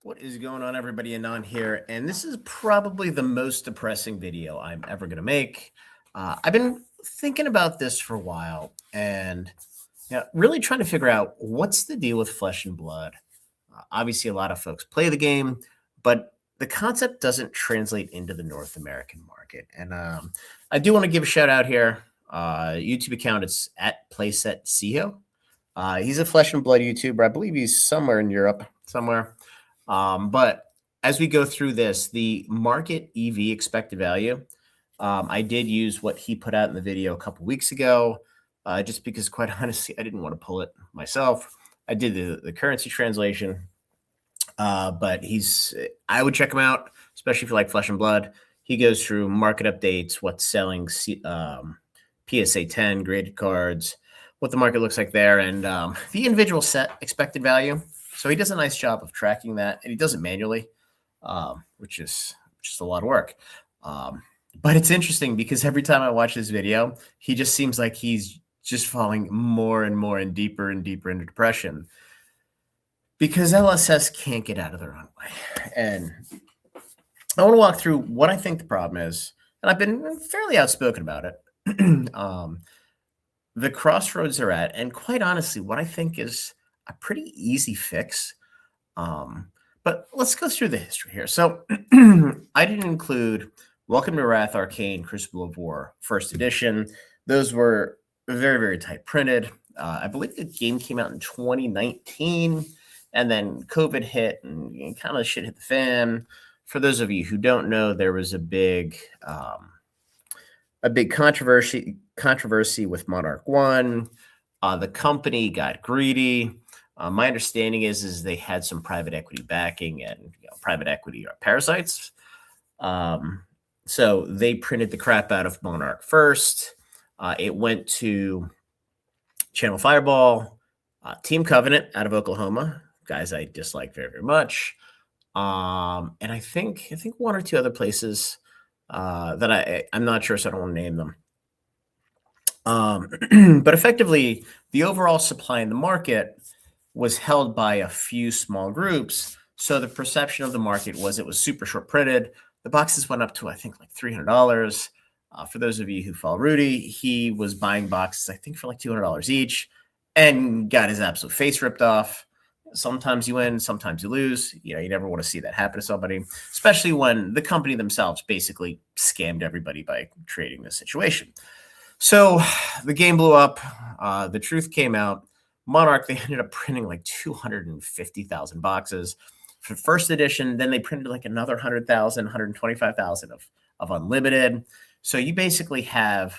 What is going on, everybody? Anon here, and this is probably the most depressing video I'm ever going to make. I've been thinking about this for a while and really trying to figure out what's the deal with Flesh and Blood. Obviously, a lot of folks play the game, but the concept doesn't translate into the North American market. And I do want to give a shout out here. YouTube account, it's at PlaysetCeo. He's a Flesh and Blood YouTuber. I believe he's somewhere in Europe, somewhere. But as we go through this, the market EV expected value, I did use what he put out in the video a couple weeks ago, just because, quite honestly, I didn't want to pull it myself. I did the currency translation, but I would check him out, especially if you like Flesh and Blood. He goes through market updates, what's selling, PSA 10 graded cards, what the market looks like there, and the individual set expected value. So he does a nice job of tracking that, and he does it manually, which is a lot of work. But it's interesting because every time I watch this video, he just seems like he's just falling more and more and deeper into depression because LSS can't get out of their own way. And I want to walk through what I think the problem is, and I've been fairly outspoken about it. The crossroads they're at, and quite honestly, what I think is a pretty easy fix. But let's go through the history here. So I didn't include Welcome to Wrath Arcane Crucible of War First Edition. Those were very, very tight printed. I believe the game came out in 2019, and then COVID hit and kind of shit hit the fan. For those of you who don't know, there was a big controversy with Monarch 1. The company got greedy. My understanding is they had some private equity backing, and private equity are parasites. So they printed the crap out of Monarch first. It went to Channel Fireball, Team Covenant out of Oklahoma, guys I dislike very, very much. And I think one or two other places that I'm not sure, so I don't want to name them. But effectively, the overall supply in the market was held by a few small groups. So the perception of the market was it was super short printed. The boxes went up to, I think, like $300. For those of you who follow Rudy, he was buying boxes, I think, for like $200 each and got his absolute face ripped off. Sometimes you win, sometimes you lose. You never want to see that happen to somebody, especially when the company themselves basically scammed everybody by creating this situation. So the game blew up. The truth came out. Monarch, they ended up printing like 250,000 boxes for first edition. Then they printed like another 100,000, 125,000 of unlimited. So you basically have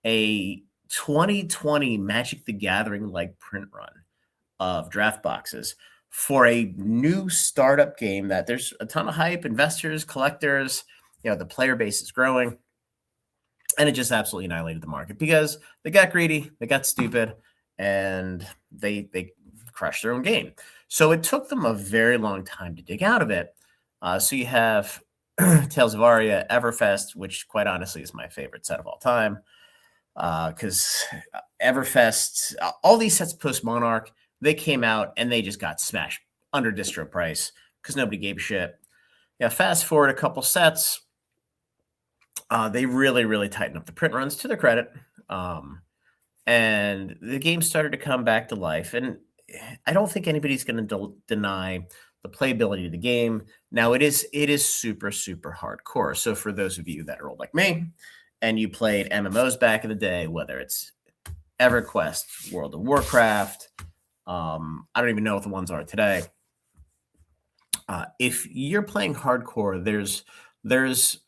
a 2020 Magic the Gathering like print run of draft boxes for a new startup game that there's a ton of hype, investors, collectors, the player base is growing. And it just absolutely annihilated the market because they got greedy, they got stupid, and they crushed their own game. So it took them a very long time to dig out of it. So you have Tales of Aria, Everfest, which quite honestly is my favorite set of all time. Because Everfest, all these sets post Monarch, they came out and they just got smashed under distro price because nobody gave a shit. Fast forward a couple sets, they really, really tightened up the print runs to their credit. And the game started to come back to life. And I don't think anybody's going to deny the playability of the game. Now, it is super, super hardcore. So for those of you that are old like me and you played MMOs back in the day, whether it's EverQuest, World of Warcraft, I don't even know what the ones are today. If you're playing hardcore, there's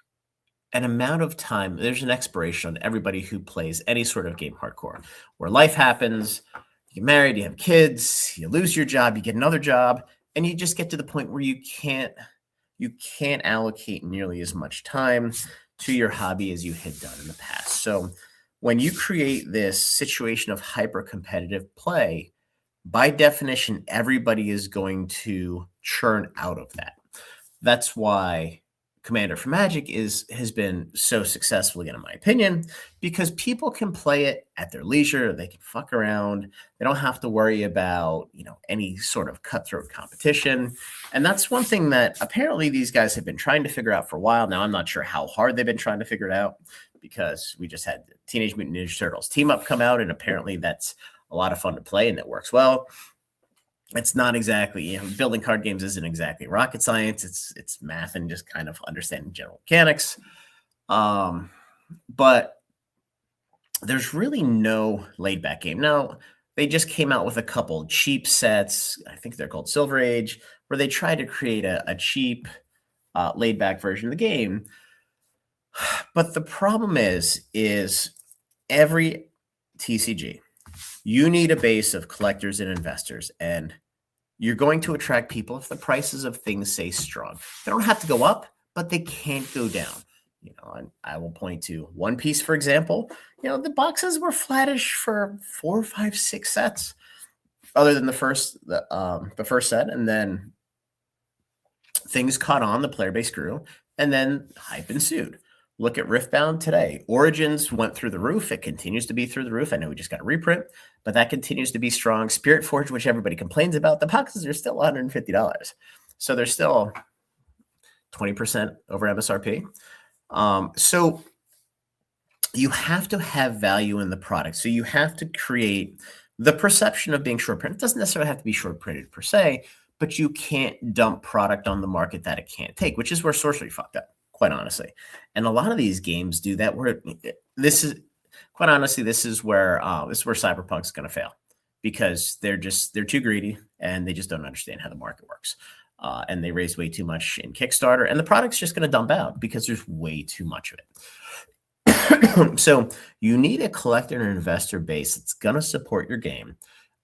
an amount of time, there's an expiration on everybody who plays any sort of game hardcore, where life happens, you get married, you have kids, you lose your job, you get another job, and you just get to the point where you can't allocate nearly as much time to your hobby as you had done in the past. So when you create this situation of hyper-competitive play, by definition, everybody is going to churn out of that. That's why Commander for Magic has been so successful, again, in my opinion, because people can play it at their leisure. They can fuck around. They don't have to worry about, any sort of cutthroat competition. And that's one thing that apparently these guys have been trying to figure out for a while. Now, I'm not sure how hard they've been trying to figure it out, because we just had the Teenage Mutant Ninja Turtles team up come out, and apparently that's a lot of fun to play and it works well. It's not exactly, building card games isn't exactly rocket science. It's math and just kind of understanding general mechanics. But there's really no laid back game. Now, they just came out with a couple cheap sets. I think they're called Silver Age, where they try to create a cheap, laid back version of the game. But the problem is every TCG, you need a base of collectors and investors, and you're going to attract people if the prices of things stay strong. They don't have to go up, but they can't go down. And I will point to One Piece, for example. The boxes were flattish for 4, 5, 6 sets, other than the first set, and then things caught on. The player base grew, and then hype ensued. Look at Riftbound today. Origins went through the roof. It continues to be through the roof. I know we just got a reprint, but that continues to be strong. Spirit Forge, which everybody complains about, the boxes are still $150. So they're still 20% over MSRP. So you have to have value in the product. So you have to create the perception of being short printed. It doesn't necessarily have to be short printed per se, but you can't dump product on the market that it can't take, which is where Sorcery fucked up, quite honestly. And a lot of these games do that, where this is where Cyberpunk's going to fail, because they're too greedy and they just don't understand how the market works. And they raise way too much in Kickstarter, and the product's just going to dump out because there's way too much of it. So you need a collector and investor base that's going to support your game.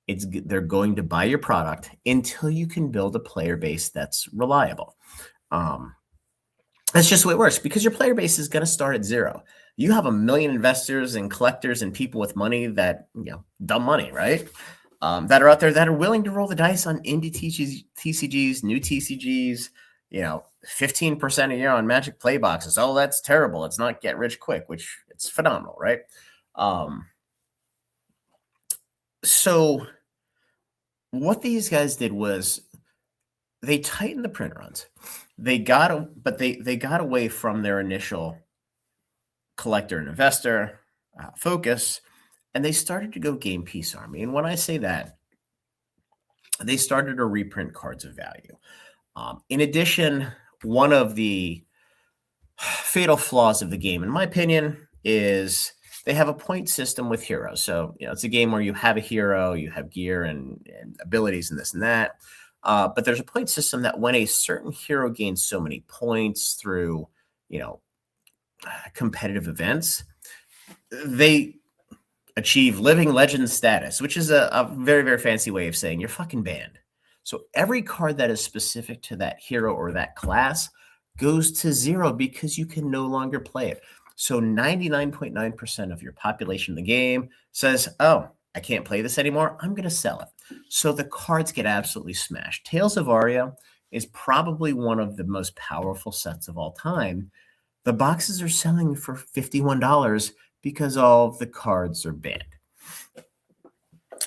They're going to buy your product until you can build a player base that's reliable. That's just the way it works, because your player base is going to start at zero. You have 1 million investors and collectors and people with money that, dumb money, right? That are out there that are willing to roll the dice on indie TCGs, new TCGs, 15% a year on Magic play boxes. Oh, that's terrible. It's not get rich quick, which it's phenomenal, right? So what these guys did was they tightened the print runs. They got away from their initial collector and investor focus, and they started to go game piece army. And when I say that, they started to reprint cards of value. In addition, one of the fatal flaws of the game, in my opinion, is they have a point system with heroes. So, it's a game where you have a hero, you have gear and abilities and this and that. But there's a point system that when a certain hero gains so many points through, competitive events, they achieve living legend status, which is a very, very fancy way of saying you're fucking banned. So every card that is specific to that hero or that class goes to zero because you can no longer play it. So 99.9% of your population in the game says, oh, I can't play this anymore. I'm going to sell it. So the cards get absolutely smashed. Tales of Aria is probably one of the most powerful sets of all time. The boxes are selling for $51 because all of the cards are banned.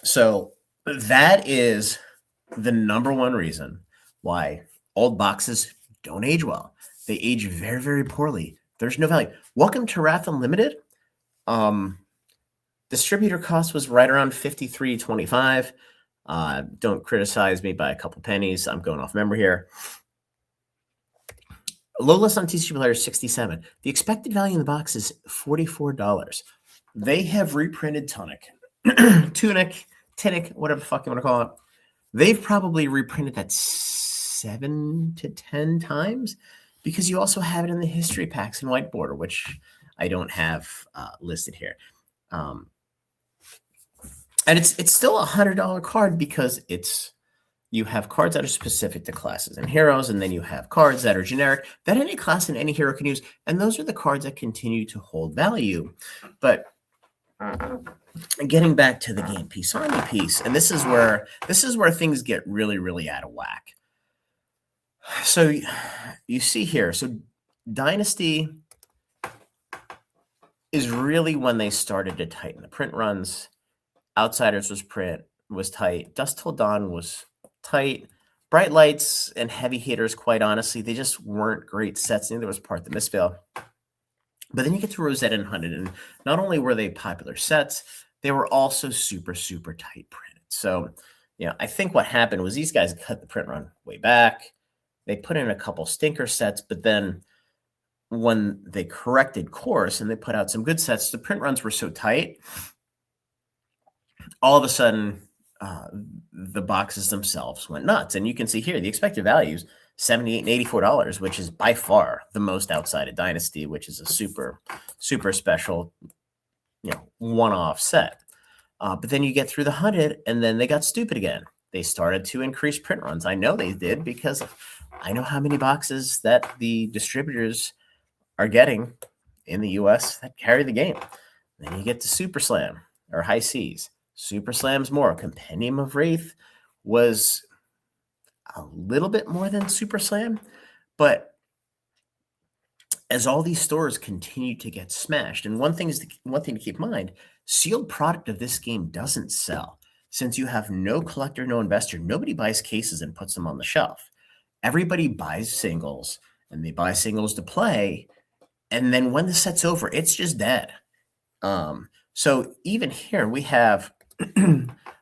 So that is the number one reason why old boxes don't age well. They age very, very poorly. There's no value. Welcome to Wrath Unlimited. Distributor cost was right around $53.25. Don't criticize me by a couple pennies. I'm going off memory here. Low list on TCG Player is $67. The expected value in the box is $44. They have reprinted Tunic, whatever the fuck you want to call it. They've probably reprinted that 7 to 10 times, because you also have it in the history packs and white border, which I don't have listed here. And it's still a $100 card, because you have cards that are specific to classes and heroes, and then you have cards that are generic that any class and any hero can use, and those are the cards that continue to hold value. But getting back to the game piece army piece, and this is where things get really, really out of whack. So you see here, so Dynasty is really when they started to tighten the print runs. Outsiders was tight. Dusk Till Dawn was tight. Bright Lights and Heavy Hitters, quite honestly, they just weren't great sets. Neither was Part the Mistveil. But then you get to Rosetta and Hunted, and not only were they popular sets, they were also super, super tight printed. So, I think what happened was these guys cut the print run way back. They put in a couple stinker sets, but then when they corrected course and they put out some good sets, the print runs were so tight, all of a sudden, the boxes themselves went nuts. And you can see here the expected values, $78 and $84, which is by far the most outside of Dynasty, which is a super, super special, one-off set. But then you get through the 100, and then they got stupid again. They started to increase print runs. I know they did because I know how many boxes that the distributors are getting in the U.S. that carry the game. Then you get to Super Slam or High Seas. Super Slam's more. Compendium of Wraith was a little bit more than Super Slam, but as all these stores continue to get smashed, and one thing to keep in mind, sealed product of this game doesn't sell. Since you have no collector, no investor, nobody buys cases and puts them on the shelf. Everybody buys singles, and they buy singles to play, and then when the set's over, it's just dead. So even here, we have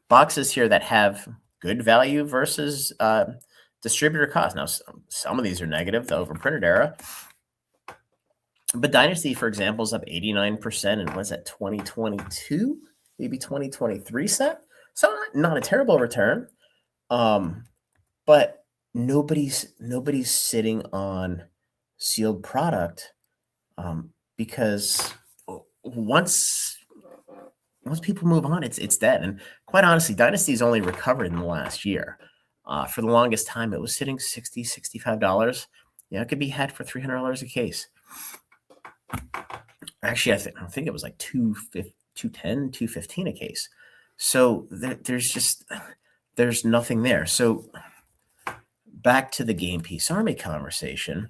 boxes here that have good value versus distributor cost. Now, some of these are negative, the overprinted era. But Dynasty, for example, is up 89%. And what's that, 2022? Maybe 2023 set? So not a terrible return. But nobody's sitting on sealed product because once people move on, it's dead. And quite honestly, Dynasty's only recovered in the last year. For the longest time, it was sitting $60, $65. It could be had for $300 a case. Actually, I think it was like $210, $215 a case. So there's nothing there. So back to the Game Piece Army conversation.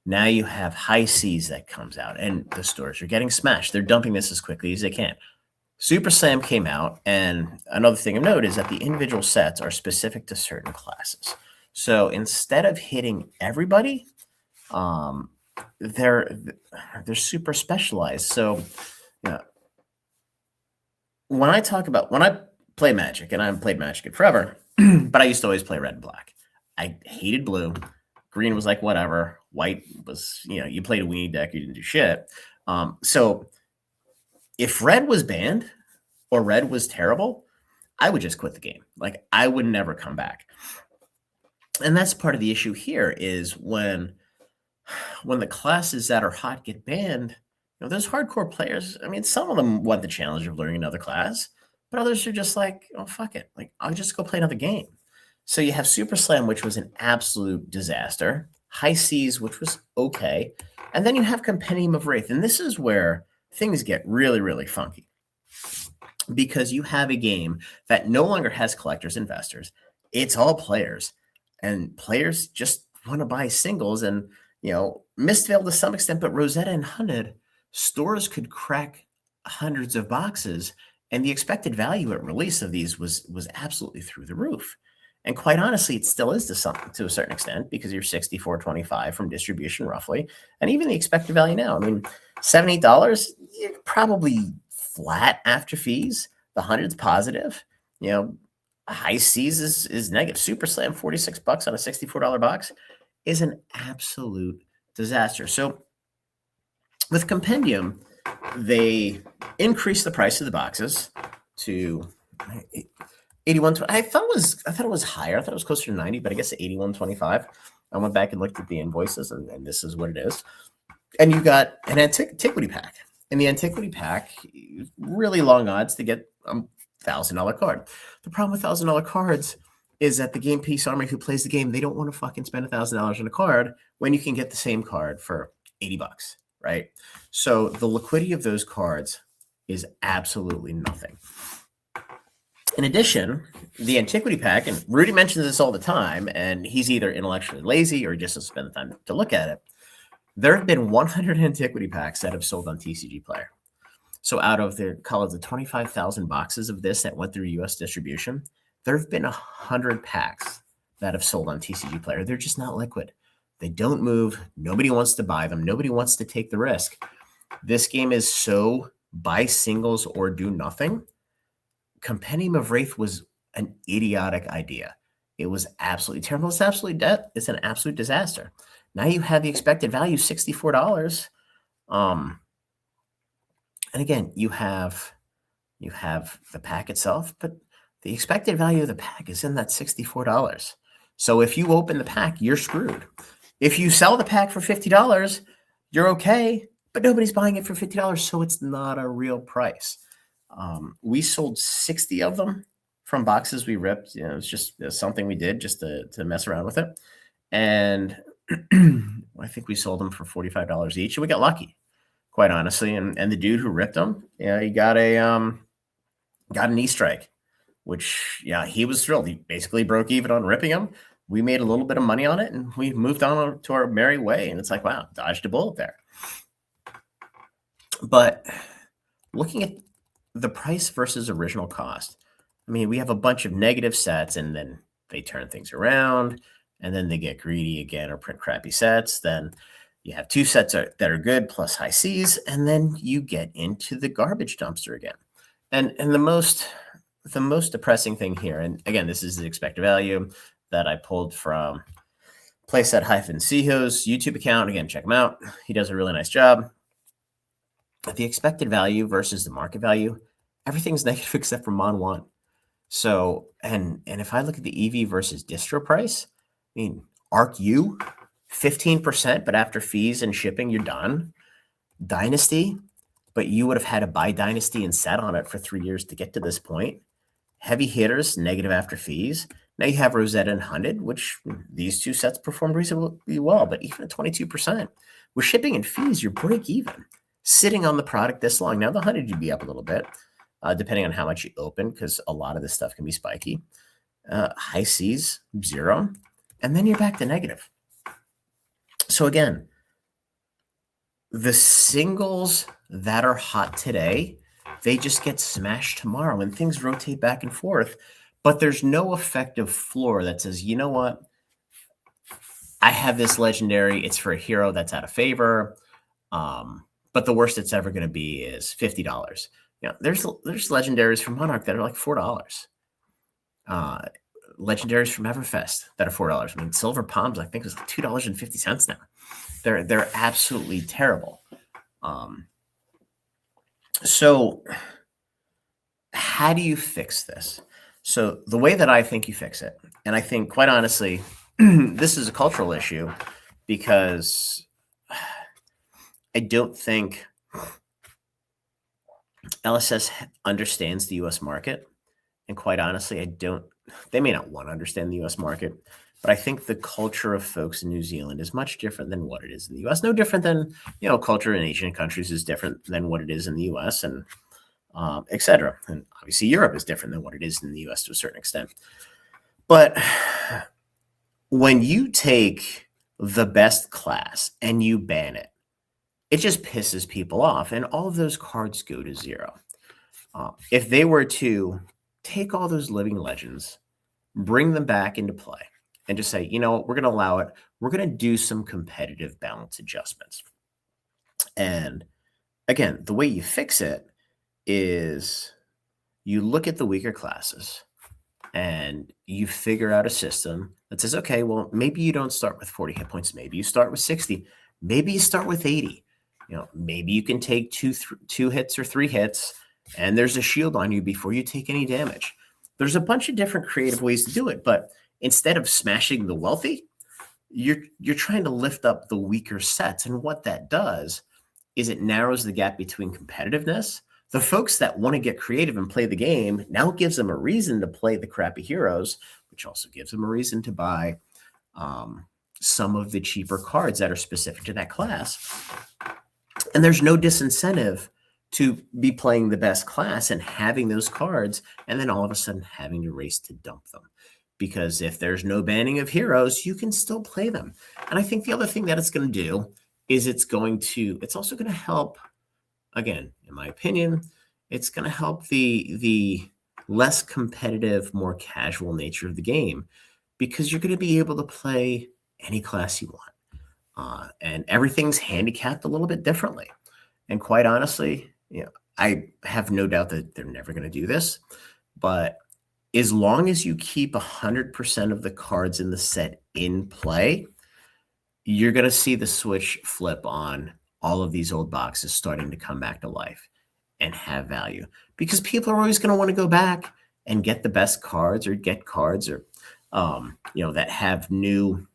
Now you have High Seas that comes out, and the stores are getting smashed. They're dumping this as quickly as they can. Super Slam came out, and another thing of note is that the individual sets are specific to certain classes. So instead of hitting everybody, they're super specialized. So when I play Magic, and I haven't played Magic in forever, but I used to always play red and black. I hated blue. Green was like whatever. White was, you played a weenie deck, you didn't do shit. So if red was banned or red was terrible, I would just quit the game. Like, I would never come back. And that's part of the issue here is when the classes that are hot get banned, those hardcore players, I mean, some of them want the challenge of learning another class, but others are just like, oh, fuck it. Like, I'll just go play another game. So you have Super Slam, which was an absolute disaster. High Seas, which was okay. And then you have Compendium of Wraith. And this is where things get really, really funky. Because you have a game that no longer has collectors, investors. It's all players. And players just want to buy singles. And, Mistveil to some extent, but Rosetta and Hunted, stores could crack hundreds of boxes. And the expected value at release of these was absolutely through the roof. And quite honestly, it still is to a certain extent because you're $64.25 from distribution roughly. And even the expected value now, I mean, $78, you're probably flat after fees. The 100's positive. High Seas is negative. Super Slam, $46 on a $64 box is an absolute disaster. So with Compendium, they increased the price of the boxes to $81. I thought it was higher. I thought it was closer to $90, but I guess $81.25. I went back and looked at the invoices, and this is what it is. And you got an antiquity pack. In the antiquity pack, really long odds to get a $1,000 card. The problem with $1,000 cards is that the Game Piece Army who plays the game, they don't want to fucking spend $1,000 on a card when you can get the same card for $80, right? So the liquidity of those cards is absolutely nothing. In addition, the antiquity pack, and Rudy mentions this all the time, and he's either intellectually lazy or he just doesn't spend the time to look at it. There have been 100 antiquity packs that have sold on TCG Player. So out of the 25,000 boxes of this that went through US distribution, there have been 100 packs that have sold on TCG Player. They're just not liquid. They don't move. Nobody wants to buy them. Nobody wants to take the risk. This game is so buy singles or do nothing. Compendium of Wraith was an idiotic idea. It was absolutely terrible. It's it's an absolute disaster. Now you have the expected value $64. And again, you have the pack itself, but the expected value of the pack is in that $64. So if you open the pack, you're screwed. If you sell the pack for $50, you're okay, but nobody's buying it for $50, so it's not a real price. We sold 60 of them from boxes we ripped. You know, it's just something we did just to mess around with it. And I think we sold them for $45 each, and we got lucky, quite honestly. And the dude who ripped them, he got an E-strike, which, he was thrilled. He basically broke even on ripping them. We made a little bit of money on it, and we moved on to our merry way. And it's like, wow, dodged a bullet there. But looking at the price versus original cost, I mean, we have a bunch of negative sets, and then they turn things around, and then they get greedy again or print crappy sets. Then you have two sets that are good plus high Cs, and then you get into the garbage dumpster again. And the most depressing thing here, and again, this is the expected value that I pulled from Playset-Siho's YouTube account. Again, check him out. He does a really nice job. The expected value versus the market value, everything's negative except for Mon 1. So, and if I look at the EV versus distro price, I mean, Arc U, 15%, but after fees and shipping, you're done. Dynasty, but you would have had to buy Dynasty and sat on it for 3 years to get to this point. Heavy hitters, negative after fees. Now you have Rosetta and Hunted, which these two sets performed reasonably well, but even at 22%, with shipping and fees, you're break even. Sitting on the product this long. Now the Hunted would be up a little bit, depending on how much you open, because a lot of this stuff can be spiky. High Cs, 0, and then you're back to negative. So again, the singles that are hot today, they just get smashed tomorrow, and things rotate back and forth. But there's no effective floor that says, you know what? I have this legendary. It's for a hero that's out of favor. But the worst it's ever going to be is $50. There's legendaries from Monarch that are like $4. Legendaries from Everfest that are $4. I mean, Silver Palms, I think, is like $2.50 now. They're absolutely terrible. So how do you fix this? So the way that I think you fix it, and I think, quite honestly, this is a cultural issue, because I don't think LSS understands the US market. And quite honestly, they may not want to understand the US market, but I think the culture of folks in New Zealand is much different than what it is in the US. No different than, culture in Asian countries is different than what it is in the US, and et cetera. And obviously Europe is different than what it is in the US to a certain extent. But when you take the best class and you ban it, it just pisses people off, and all of those cards go to 0. If they were to take all those living legends, bring them back into play, and just say, we're going to allow it. We're going to do some competitive balance adjustments. And again, the way you fix it is you look at the weaker classes and you figure out a system that says, okay, well, maybe you don't start with 40 hit points. Maybe you start with 60. Maybe you start with 80. Maybe you can take two hits or 3 hits, and there's a shield on you before you take any damage. There's a bunch of different creative ways to do it, but instead of smashing the wealthy, you're trying to lift up the weaker sets. And what that does is it narrows the gap between competitiveness. The folks that want to get creative and play the game now gives them a reason to play the crappy heroes, which also gives them a reason to buy some of the cheaper cards that are specific to that class. And there's no disincentive to be playing the best class and having those cards, and then all of a sudden having to race to dump them. Because if there's no banning of heroes, you can still play them. And I think the other thing that it's going to do is it's also going to help, again, in my opinion, it's going to help the less competitive, more casual nature of the game, because you're going to be able to play any class you want. And everything's handicapped a little bit differently. And quite honestly, I have no doubt that they're never going to do this, but as long as you keep 100% of the cards in the set in play, you're going to see the switch flip on all of these old boxes starting to come back to life and have value, because people are always going to want to go back and get the best cards, or get cards, or that have new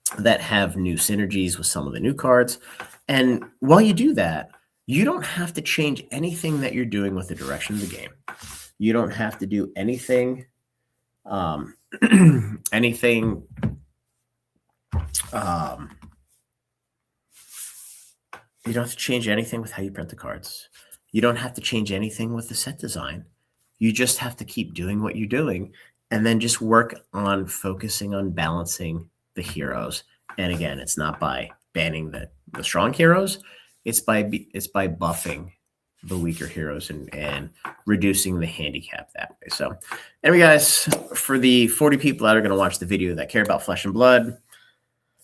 synergies with some of the new cards. And while you do that, you don't have to change anything that you're doing with the direction of the game. You don't have to do anything, anything. You don't have to change anything with how you print the cards. You don't have to change anything with the set design. You just have to keep doing what you're doing, and then just work on focusing on balancing the heroes. And again, it's not by banning the strong heroes. It's by buffing the weaker heroes and reducing the handicap that way. So anyway, guys, for the 40 people that are going to watch the video that care about Flesh and Blood,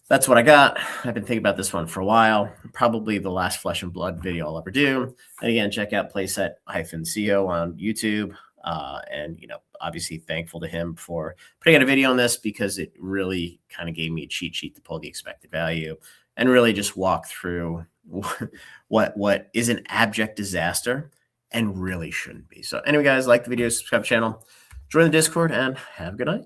that's what I got. I've been thinking about this one for a while. Probably the last Flesh and Blood video I'll ever do. And again, check out Playset-CO on YouTube. And, obviously thankful to him for putting out a video on this, because it really kind of gave me a cheat sheet to pull the expected value and really just walk through what is an abject disaster and really shouldn't be. So anyway, guys, like the video, subscribe to the channel, join the Discord, and have a good night.